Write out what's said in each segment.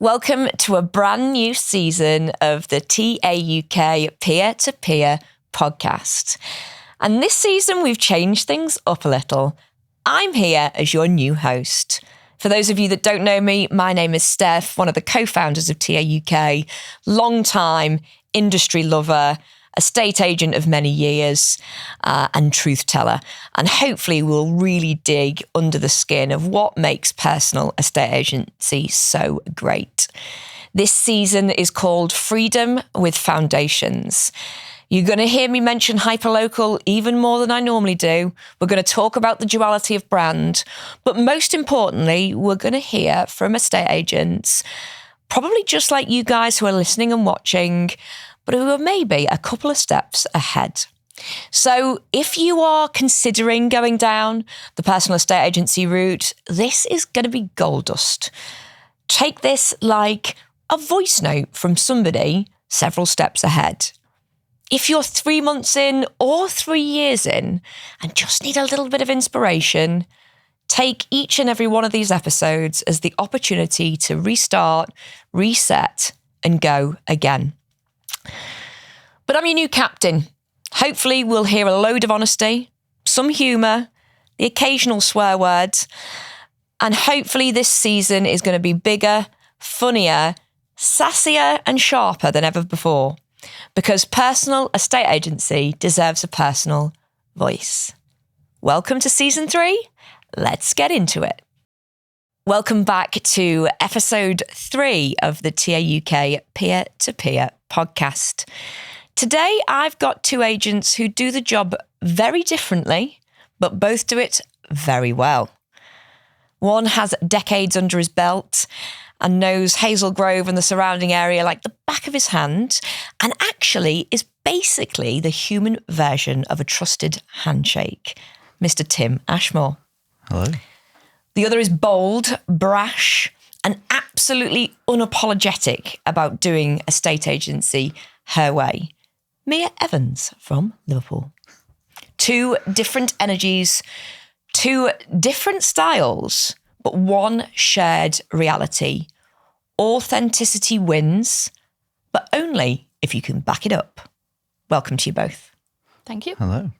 Welcome to a brand new season of the TAUK Peer-to-Peer podcast. And this season, we've changed things up a little. I'm here as your new host. For those of you that don't know me, my name is Steph, one of the co-founders of TAUK, long-time industry lover, estate agent of many years, and truth teller. And hopefully we'll really dig under the skin of what makes personal estate agency so great. This season is called Freedom with Foundations. You're going to hear me mention hyperlocal even more than I normally do. We're going to talk about the duality of brand. But most importantly, we're going to hear from estate agents, probably just like you guys who are listening and watching, but who are maybe a couple of steps ahead. So if you are considering going down the personal estate agency route, this is going to be gold dust. Take this like a voice note from somebody several steps ahead. If you're 3 months in or 3 years in and just need a little bit of inspiration, take each and every one of these episodes as the opportunity to restart, reset, and go again. But I'm your new captain. Hopefully we'll hear a load of honesty, some humour, the occasional swear words, and hopefully this season is going to be bigger, funnier, sassier and sharper than ever before, because personal estate agency deserves a personal voice. Welcome to season 3. Let's get into it. Welcome back to episode 3 of the TAUK Peer-to-Peer podcast. Today, I've got 2 agents who do the job very differently, but both do it very well. One has decades under his belt and knows Hazel Grove and the surrounding area like the back of his hand, and actually is basically the human version of a trusted handshake. Mr. Tim Ashmore. Hello. The other is bold, brash, and absolutely unapologetic about doing estate agency her way. Mia Evans from Liverpool. 2 different energies, 2 different styles, but one shared reality. Authenticity wins, but only if you can back it up. Welcome to you both. Thank you. Hello.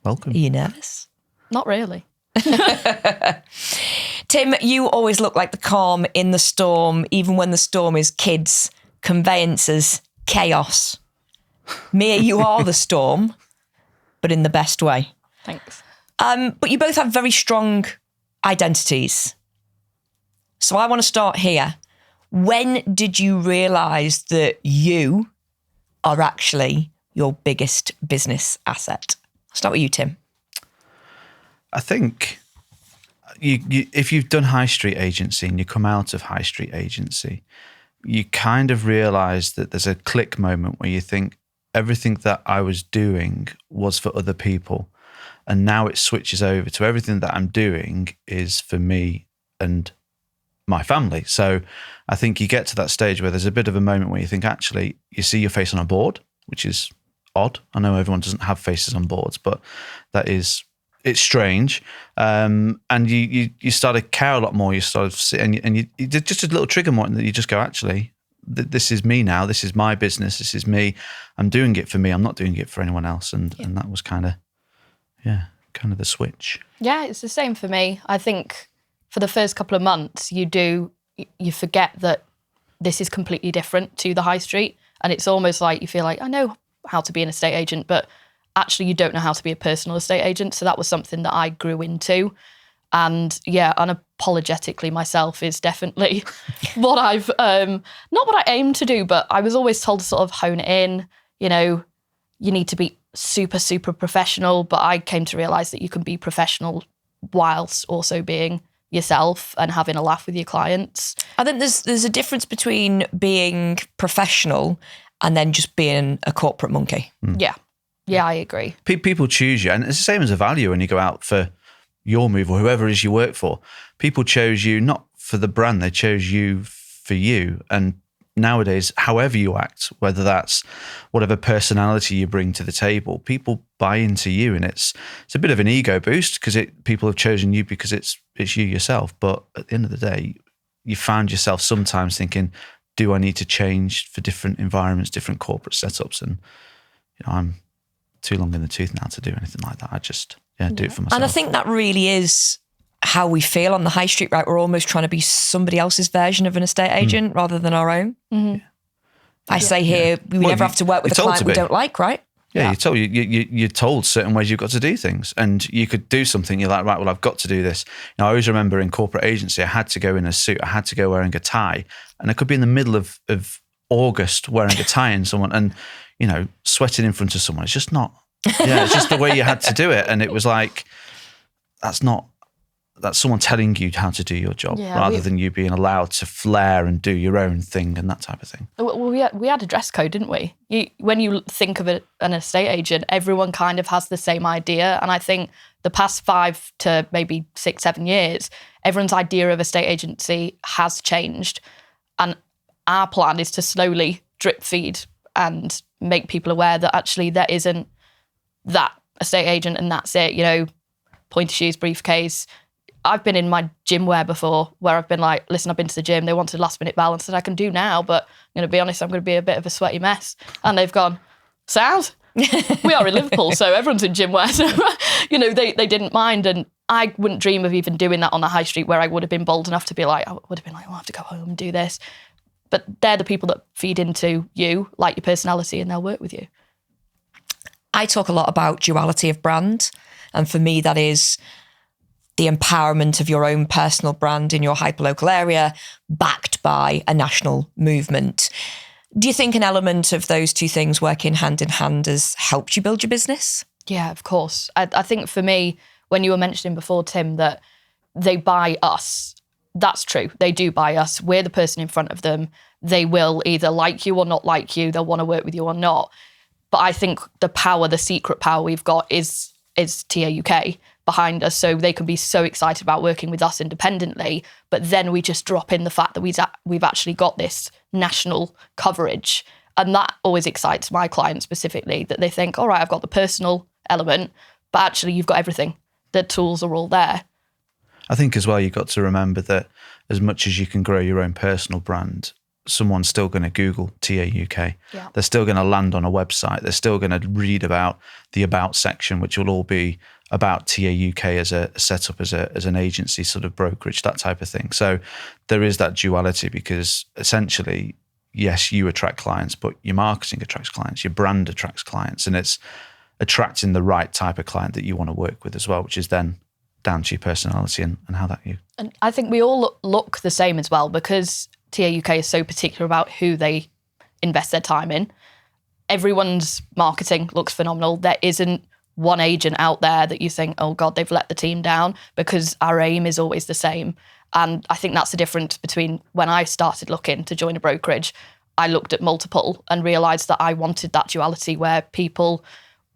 Welcome. Are you nervous? Not really. Tim, you always look like the calm in the storm, even when the storm is kids, conveyances, chaos. Mia, you are the storm, but in the best way. Thanks. But you both have very strong identities. So I want to start here. When did you realise that you are actually your biggest business asset? I'll start with you, Tim. I think you if you've done high street agency and you come out of high street agency, you kind of realise that there's a click moment where you think everything that I was doing was for other people. And now it switches over to everything that I'm doing is for me and my family. So I think you get to that stage where there's a bit of a moment where you think, actually, you see your face on a board, which is odd. I know everyone doesn't have faces on boards, but it's strange. And you start to care a lot more. You start to sit and you did just a little trigger moment that you just go, actually, this is me now. This is my business. This is me. I'm doing it for me. I'm not doing it for anyone else. And that was kind of the switch. Yeah, it's the same for me. I think for the first couple of months, you forget that this is completely different to the high street. And it's almost like you feel like, I know how to be an estate agent, but actually you don't know how to be a personal estate agent. So that was something that I grew into. And yeah, unapologetically myself is definitely what I've, not what I aim to do, but I was always told to sort of hone it in. You know, you need to be super, super professional, but I came to realise that you can be professional whilst also being yourself and having a laugh with your clients. I think there's a difference between being professional and then just being a corporate monkey. Yeah, I agree. People choose you, and it's the same as a value when you go out for your move or whoever it is you work for. People chose you not for the brand, they chose you for you. And nowadays, however you act, whether that's whatever personality you bring to the table, people buy into you, and it's a bit of an ego boost because people have chosen you because it's you yourself. But at the end of the day, you found yourself sometimes thinking, do I need to change for different environments, different corporate setups? And I'm too long in the tooth now to do anything like that. I just do it for myself. And I think that really is how we feel on the high street, right? We're almost trying to be somebody else's version of an estate agent rather than our own. Mm-hmm. I say here, we never have to work with a client we don't like, right? Yeah, you're told certain ways you've got to do things, and you could do something. You're like, right, well, I've got to do this. I always remember in corporate agency, I had to go in a suit. I had to go wearing a tie, and I could be in the middle of August wearing a tie and someone, and sweating in front of someone. It's just not. Yeah, it's just the way you had to do it, and it was like, that's someone telling you how to do your job rather than you being allowed to flare and do your own thing and that type of thing. Well, we had a dress code, didn't we? When you think of an estate agent, everyone kind of has the same idea. And I think the past 5 to maybe 6, 7 years, everyone's idea of estate agency has changed. And our plan is to slowly drip feed and make people aware that actually there isn't that estate agent and that's it, pointy shoes, briefcase. I've been in my gym wear before where I've been like, listen, I've been to the gym. They wanted last minute balance that I can do now, but I'm going to be honest, I'm going to be a bit of a sweaty mess. And they've gone, sound? We are in Liverpool, so everyone's in gym wear. So, they didn't mind. And I wouldn't dream of even doing that on the high street where I would have been bold enough to be like, I have to go home and do this. But they're the people that feed into you, like your personality, and they'll work with you. I talk a lot about duality of brand. And for me, that is the empowerment of your own personal brand in your hyperlocal area, backed by a national movement. Do you think an element of those two things working hand in hand has helped you build your business? Yeah, of course. I think for me, when you were mentioning before, Tim, that they buy us, that's true. They do buy us. We're the person in front of them. They will either like you or not like you. They'll want to work with you or not. But I think the secret power we've got is TA UK behind us, so they can be so excited about working with us independently, but then we just drop in the fact that we've actually got this national coverage, and that always excites my clients specifically, that they think, all right, I've got the personal element, but actually you've got everything. The tools are all there. I think as well, you've got to remember that as much as you can grow your own personal brand, someone's still going to Google TA UK. Yeah. They're still going to land on a website. They're still going to read about the About section, which will all be about TA UK as a setup, as an agency sort of brokerage, that type of thing. So there is that duality because essentially, yes, you attract clients, but your marketing attracts clients, your brand attracts clients, and it's attracting the right type of client that you want to work with as well, which is then down to your personality and how that you. And I think we all look the same as well because TA UK is so particular about who they invest their time in. Everyone's marketing looks phenomenal. There isn't one agent out there that you think, oh God, they've let the team down, because our aim is always the same. And I think that's the difference between when I started looking to join a brokerage, I looked at multiple and realised that I wanted that duality where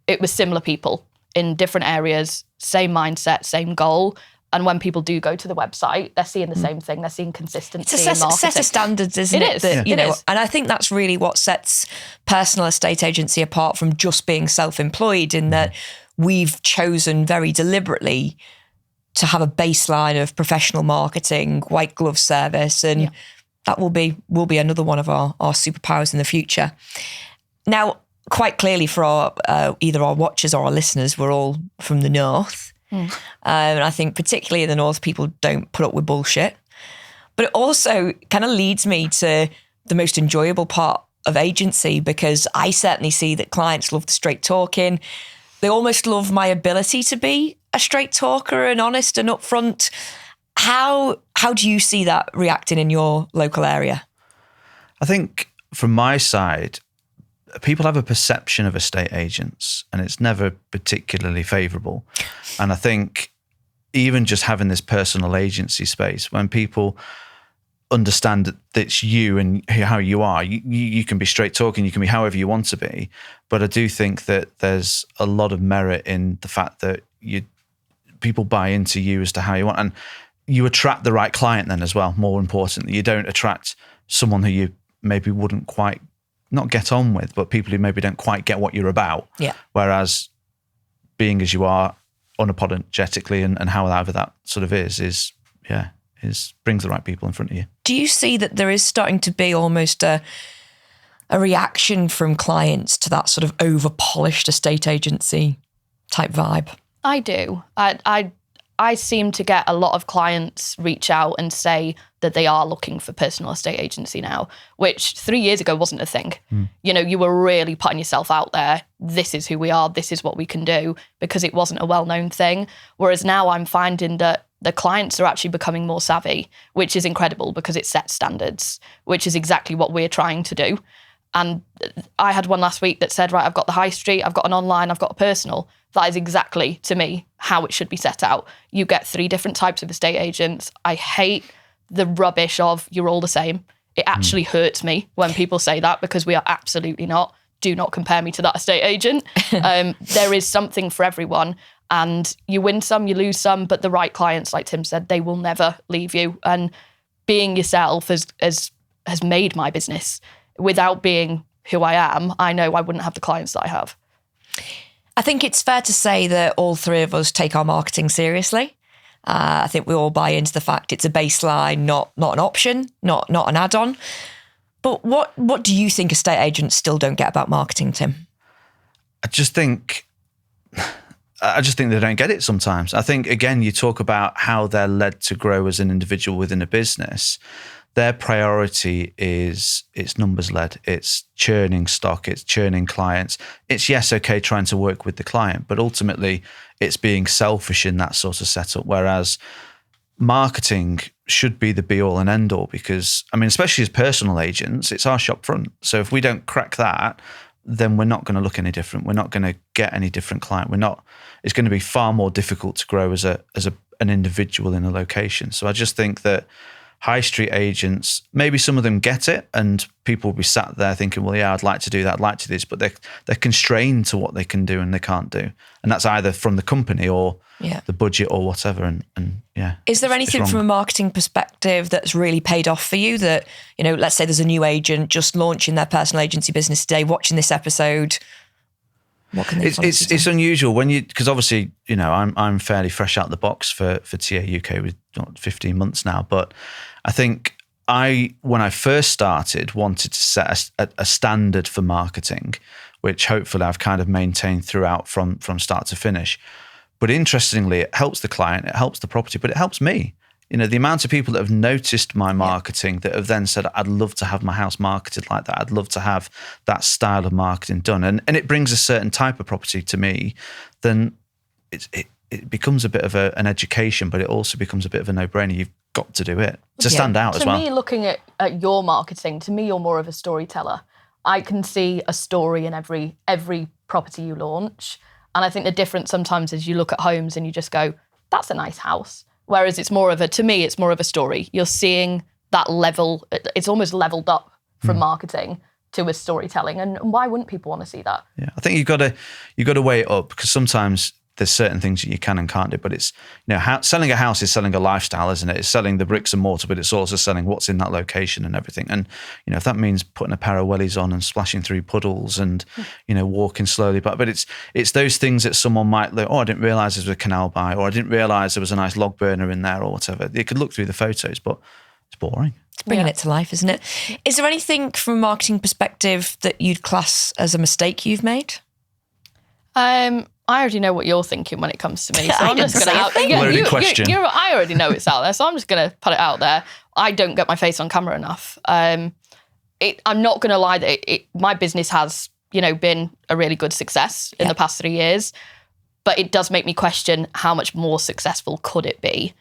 it was similar people in different areas, same mindset, same goal. And when people do go to the website, they're seeing the same thing. They're seeing consistency in marketing. It's a set of standards, isn't it? That, it is. And I think that's really what sets personal estate agency apart from just being self-employed, in that we've chosen very deliberately to have a baseline of professional marketing, white glove service, and that will be another one of our superpowers in the future. Now, quite clearly for either our watchers or our listeners, we're all from the north. And I think particularly in the north, people don't put up with bullshit. But it also kind of leads me to the most enjoyable part of agency, because I certainly see that clients love the straight talking. They almost love my ability to be a straight talker and honest and upfront. How do you see that reacting in your local area? I think from my side, people have a perception of estate agents and it's never particularly favourable. And I think even just having this personal agency space, when people understand that it's you and how you are, you can be straight talking, you can be however you want to be. But I do think that there's a lot of merit in the fact that people buy into you as to how you want. And you attract the right client then as well, more importantly. You don't attract someone who you maybe wouldn't quite not get on with, but people who maybe don't quite get what you're about. Yeah. Whereas being as you are unapologetically and however that sort of is brings the right people in front of you. Do you see that there is starting to be almost a reaction from clients to that sort of over-polished estate agency type vibe? I do. I seem to get a lot of clients reach out and say that they are looking for personal estate agency now, which 3 years ago wasn't a thing. You were really putting yourself out there. This is who we are. This is what we can do, because it wasn't a well-known thing. Whereas now I'm finding that the clients are actually becoming more savvy, which is incredible because it sets standards, which is exactly what we're trying to do. And I had one last week that said, right, I've got the high street, I've got an online, I've got a personal. That is exactly, to me, how it should be set out. You get 3 different types of estate agents. I hate the rubbish of you're all the same. It actually hurts me when people say that, because we are absolutely not. Do not compare me to that estate agent. There is something for everyone, and you win some, you lose some, but the right clients, like Tim said, they will never leave you. And being yourself has made my business. Without being who I am, I know I wouldn't have the clients that I have. I think it's fair to say that all 3 of us take our marketing seriously. I think we all buy into the fact it's a baseline, not an option, not an add-on. But what do you think estate agents still don't get about marketing, Tim? I just think they don't get it sometimes. I think, again, you talk about how they're led to grow as an individual within a business. Their priority is it's numbers led. It's churning stock. It's churning clients. It's, yes, okay, trying to work with the client, but ultimately it's being selfish in that sort of setup. Whereas marketing should be the be all and end all, because, I mean, especially as personal agents, it's our shop front. So if we don't crack that, then we're not going to look any different. We're not going to get any different client. It's going to be far more difficult to grow as an individual in a location. So I just think that high street agents, maybe some of them get it, and people will be sat there thinking, well, yeah, I'd like to do that, I'd like to do this, but they're constrained to what they can do and they can't do. And that's either from the company or the budget or whatever. And yeah. Is there anything from a marketing perspective that's really paid off for you that, let's say there's a new agent just launching their personal agency business today, watching this episode? What can they it's unusual because obviously, I'm fairly fresh out the box for TA UK with 15 months now, but I think when I first started, wanted to set a standard for marketing, which hopefully I've kind of maintained throughout from start to finish. But interestingly, it helps the client, it helps the property, but it helps me. The amount of people that have noticed my marketing that have then said, I'd love to have my house marketed like that. I'd love to have that style of marketing done. And it brings a certain type of property to me, then it becomes a bit of an education, but it also becomes a bit of a no-brainer. You've got to do it to stand out as well. To me, looking at your marketing, to me, you're more of a storyteller. I can see a story in every property you launch. And I think the difference sometimes is you look at homes and you just go, that's a nice house. Whereas it's more of a story. You're seeing that level, it's almost leveled up from marketing to a storytelling. And why wouldn't people want to see that? Yeah, I think you've got to weigh it up, because sometimes there's certain things that you can and can't do, but it's, selling a house is selling a lifestyle, isn't it? It's selling the bricks and mortar, but it's also selling what's in that location and everything. And, if that means putting a pair of wellies on and splashing through puddles and, walking slowly, but it's those things that someone might look, I didn't realize there was a canal by, or I didn't realize there was a nice log burner in there or whatever. You could look through the photos, but it's boring. It's bringing it to life, isn't it? Is there anything from a marketing perspective that you'd class as a mistake you've made? I already know what you're thinking when it comes to me, so I'm just going to loaded question. I already know it's out there, so I'm just going to put it out there. I don't get my face on camera enough. I'm not going to lie that my business has, been a really good success in the past 3 years, but it does make me question how much more successful could it be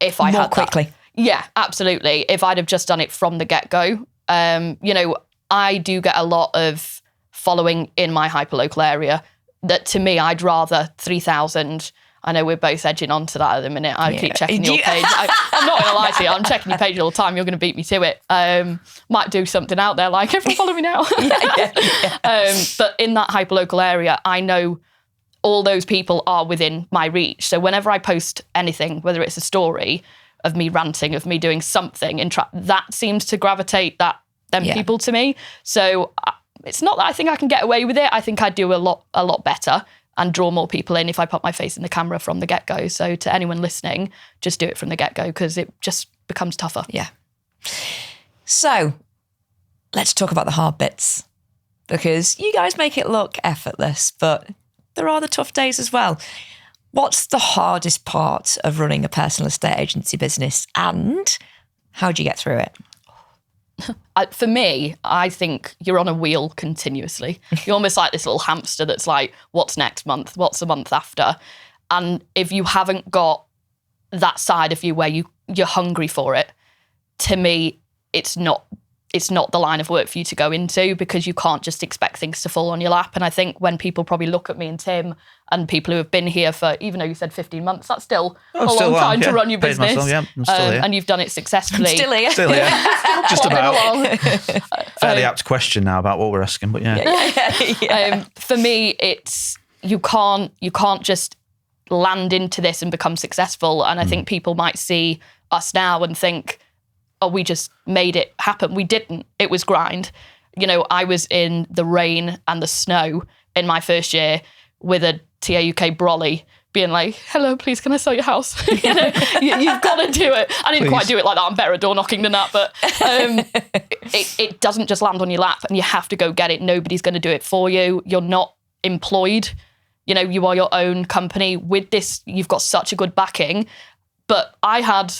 if I had quickly. Yeah, absolutely. If I'd have just done it from the get-go. I do get a lot of following in my hyperlocal area. That to me, I'd rather 3,000. I know we're both edging on to that at the minute. I keep checking your page. I'm not going to lie to you. I'm checking your page all the time. You're going to beat me to it. Might do something out there like, everyone follow me now. But in that hyperlocal area, I know all those people are within my reach. So whenever I post anything, whether it's a story of me ranting, of me doing something, that seems to gravitate them people to me. So it's not that I think I can get away with it. I think I do a lot better. and draw more people in if I put my face in the camera from the get-go. So to anyone listening, just do it from the get-go because it just becomes tougher. Yeah. So let's talk about the hard bits, because you guys make it look effortless, but there are the tough days as well. What's the hardest part of running a personal estate agency business, and how do you get through it? For me, I think you're on a wheel continuously. You're almost like this little hamster that's like, what's next month? What's the month after? And if you haven't got that side of you where you're hungry for it, to me, it's not the line of work for you to go into, because you can't just expect things to fall on your lap. And I think when people probably look at me and Tim and people who have been here for, even though you said 15 months, that's still a long time to run your business. Myself, I'm still here. And you've done it successfully. Still here. Still here. Just about. Along. Fairly apt question now about what we're asking, but yeah. For me, it's you can't just land into this and become successful. And I think people might see us now and think, oh, we just made it happen. We didn't. It was grind. You know, I was in the rain and the snow in my first year with a TAUK brolly being like, hello, please, can I sell your house? You know, you've got to do it. I didn't quite do it like that. I'm better at door knocking than that. But it doesn't just land on your lap and you have to go get it. Nobody's going to do it for you. You're not employed. You know, you are your own company. With this, you've got such a good backing. But I had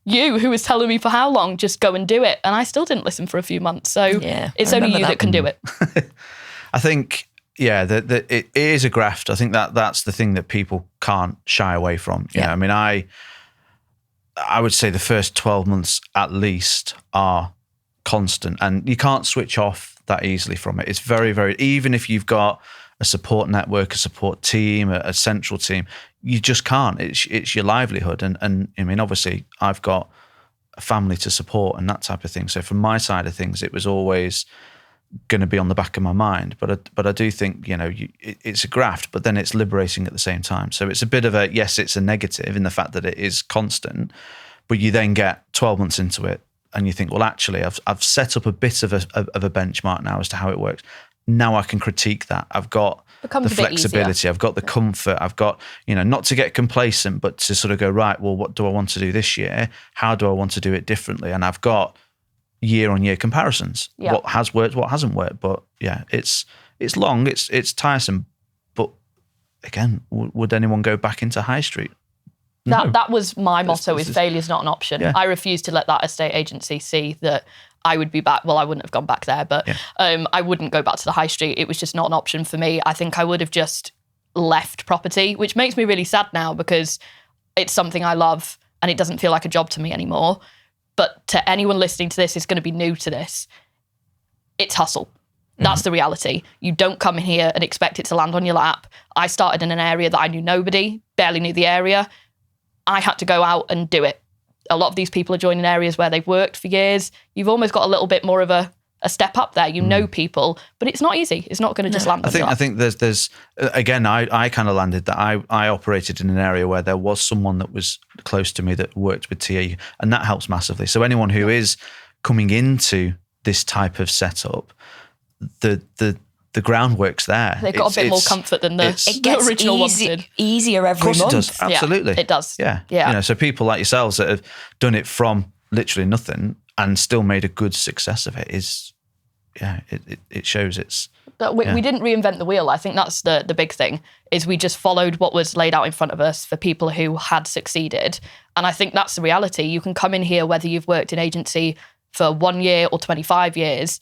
you who was telling me for how long, just go and do it. And I still didn't listen for a few months. So it's only you that can do it. I think, it is a graft. I think that's the thing that people can't shy away from. You know, I mean, I would say the first 12 months at least are constant, and you can't switch off that easily from it. It's very, very, even if you've got a support network, a support team, a central team, you just can't. It's your livelihood. And I mean, obviously I've got a family to support and that type of thing. So from my side of things, it was always going to be on the back of my mind. But I do think, you know, it's a graft, but then it's liberating at the same time. So it's a bit of yes, it's a negative in the fact that it is constant, but you then get 12 months into it and you think, well, actually I've set up a bit of a benchmark now as to how it works. Now I can critique that. I've got the flexibility. I've got the comfort. I've got, you know, not to get complacent, but to sort of go, right, well, what do I want to do this year? How do I want to do it differently? And I've got year-on-year comparisons. Yeah. What has worked, what hasn't worked. But yeah, it's long, it's tiresome. But again, would anyone go back into high street? No. That was my motto, is failure's not an option. Yeah. I refused to let that estate agency see that I would be back. Well, I wouldn't have gone back there, but I wouldn't go back to the high street. It was just not an option for me. I think I would have just left property, which makes me really sad now because it's something I love and it doesn't feel like a job to me anymore. But to anyone listening to this who's going to be new to this, it's hustle. That's the reality. You don't come in here and expect it to land on your lap. I started in an area that I knew nobody, barely knew the area. I had to go out and do it. A lot of these people are joining areas where they've worked for years. You've almost got a little bit more of a step up there. You know people, but it's not easy. It's not going to just land on your lap. I think there's again, I kind of landed that I operated in an area where there was someone that was close to me that worked with TA, and that helps massively. So anyone who is coming into this type of setup, the groundwork's there. They've got a bit more comfort than the original wanted. Easier every month. It does, absolutely. Yeah, it does. Yeah. You know, so people like yourselves that have done it from literally nothing and still made a good success of it it shows it's... We didn't reinvent the wheel. I think that's the big thing, is we just followed what was laid out in front of us for people who had succeeded. And I think that's the reality. You can come in here, whether you've worked in agency for 1 year or 25 years,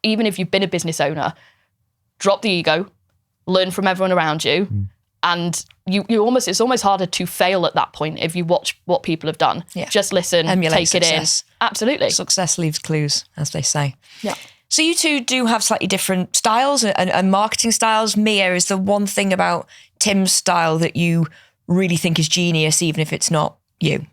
even if you've been a business owner, drop the ego, learn from everyone around you, and it's almost harder to fail at that point if you watch what people have done. Yeah. Just listen, emulate take success. It in. Absolutely. Success leaves clues, as they say. Yeah. So you two do have slightly different styles and marketing styles. Mia, is the one thing about Tim's style that you really think is genius, even if it's not you?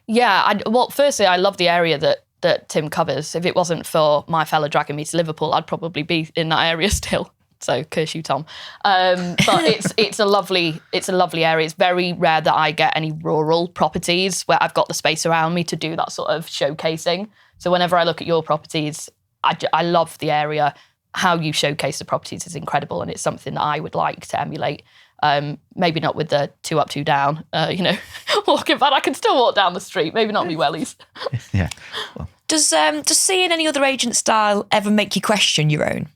Yeah. Firstly, I love the area that Tim covers. If it wasn't for my fella dragging me to Liverpool, I'd probably be in that area still. So curse you, Tom. But it's a lovely area. It's very rare that I get any rural properties where I've got the space around me to do that sort of showcasing. So whenever I look at your properties, I love the area, how you showcase the properties is incredible, and it's something that I would like to emulate. Maybe not with the 2 up, 2 down, walking, but I can still walk down the street, maybe not me wellies. Yeah. Well, Does seeing any other agent style ever make you question your own?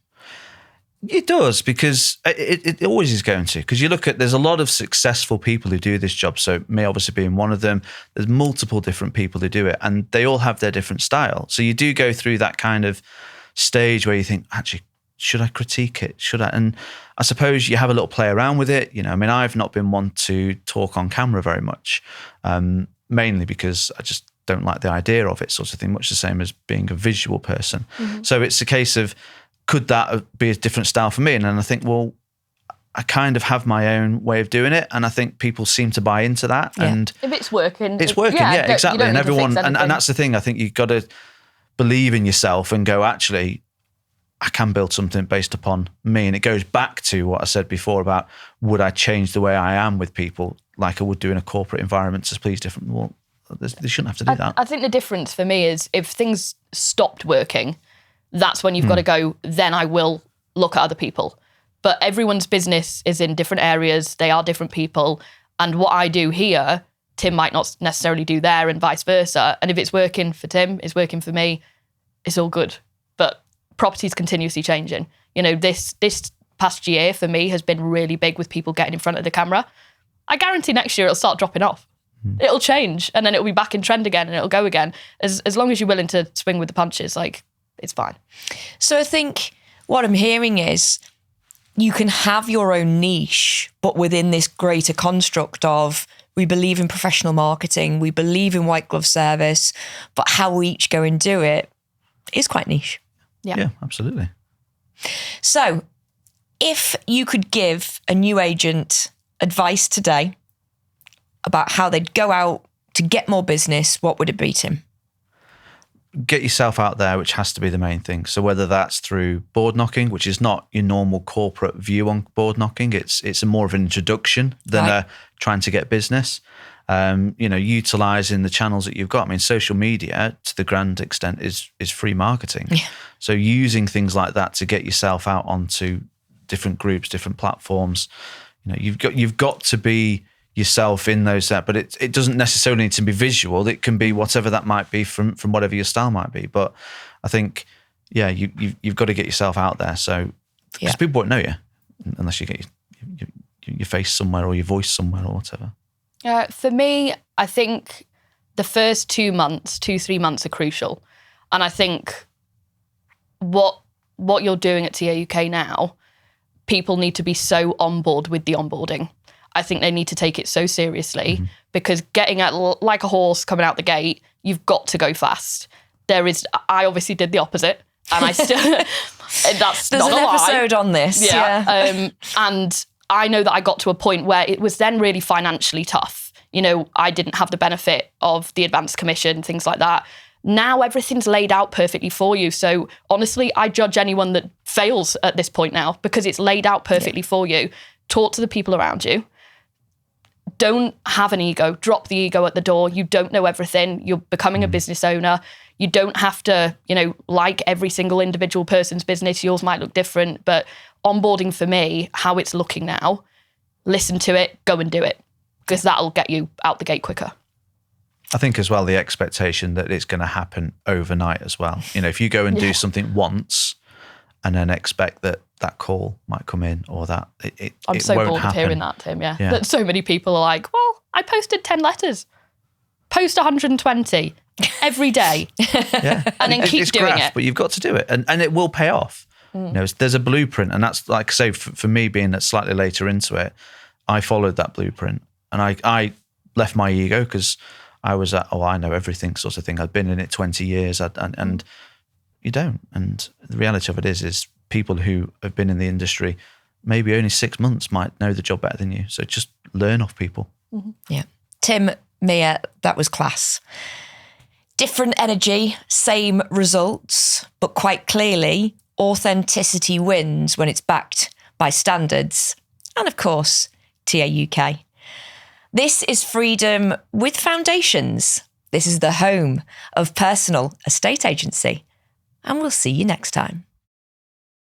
it does, because it always is going to. Because you look at, there's a lot of successful people who do this job. So me obviously being one of them. There's multiple different people who do it, and they all have their different style. So you do go through that kind of stage where you think, actually, should I critique it? Should I? And I suppose you have a little play around with it. I mean, I've not been one to talk on camera very much, mainly because I just don't like the idea of it, sort of thing, much the same as being a visual person. Mm-hmm. So it's a case of, could that be a different style for me? And then I think, well, I kind of have my own way of doing it, and I think people seem to buy into that. Yeah. And if it's working, yeah, exactly. And everyone, and that's the thing. I think you've got to believe in yourself and go, actually, I can build something based upon me. And it goes back to what I said before about, would I change the way I am with people like I would do in a corporate environment to please different? Well, they shouldn't have to do that. I think the difference for me is if things stopped working, that's when you've got to go, then I will look at other people. But everyone's business is in different areas. They are different people. And what I do here, Tim might not necessarily do there, and vice versa. And if it's working for Tim, it's working for me, it's all good. But property's continuously changing. This past year for me has been really big with people getting in front of the camera. I guarantee next year it'll start dropping off. It'll change, and then it'll be back in trend again, and it'll go again. As long as you're willing to swing with the punches, it's fine. So I think what I'm hearing is you can have your own niche, but within this greater construct of, we believe in professional marketing, we believe in white glove service, but how we each go and do it is quite niche. Yeah, absolutely. So if you could give a new agent advice today about how they'd go out to get more business, what would it be, Tim? Get yourself out there, which has to be the main thing. So whether that's through board knocking, which is not your normal corporate view on board knocking, it's a more of an introduction than trying to get business. Utilising the channels that you've got. I mean, social media to the grand extent is free marketing. Yeah. So using things like that to get yourself out onto different groups, different platforms. You've got to be yourself in those that, but it doesn't necessarily need to be visual. It can be whatever that might be from whatever your style might be. But I think, you've got to get yourself out there. So because people won't know you unless you get your face somewhere or your voice somewhere or whatever. For me, I think the first 3 months are crucial. And I think what you're doing at TA UK now, people need to be so on board with the onboarding. I think they need to take it so seriously because getting at like a horse coming out the gate, you've got to go fast. I obviously did the opposite, and I still, that's There's not an a lie. episode on this. Yeah. And I know that I got to a point where it was then really financially tough. I didn't have the benefit of the advanced commission, things like that. Now everything's laid out perfectly for you. So honestly, I judge anyone that fails at this point now because it's laid out perfectly for you. Talk to the people around you. Don't have an ego. Drop the ego at the door. You don't know everything. You're becoming a business owner. You don't have to, like every single individual person's business. Yours might look different, but onboarding for me, how it's looking now, listen to it, go and do it, because that'll get you out the gate quicker. I think as well, the expectation that it's going to happen overnight as well. If you go and do something once and then expect that call might come in or that it I'm so won't bored happen. of hearing that, Tim, that so many people are like, well, I posted 10 letters. Post 120 every day. And then keep doing it. But you've got to do it and it will pay off. There's a blueprint, and that's like I say, for me being slightly later into it, I followed that blueprint and I left my ego because I was at, I know everything sort of thing. I'd been in it 20 years and you don't. And the reality of it is people who have been in the industry maybe only 6 months might know the job better than you. So just learn off people. Mm-hmm. Yeah. Tim, Mia, that was class. Different energy, same results, but quite clearly, authenticity wins when it's backed by standards. And of course, TA UK. This is Freedom with Foundations. This is the home of personal estate agency. And we'll see you next time.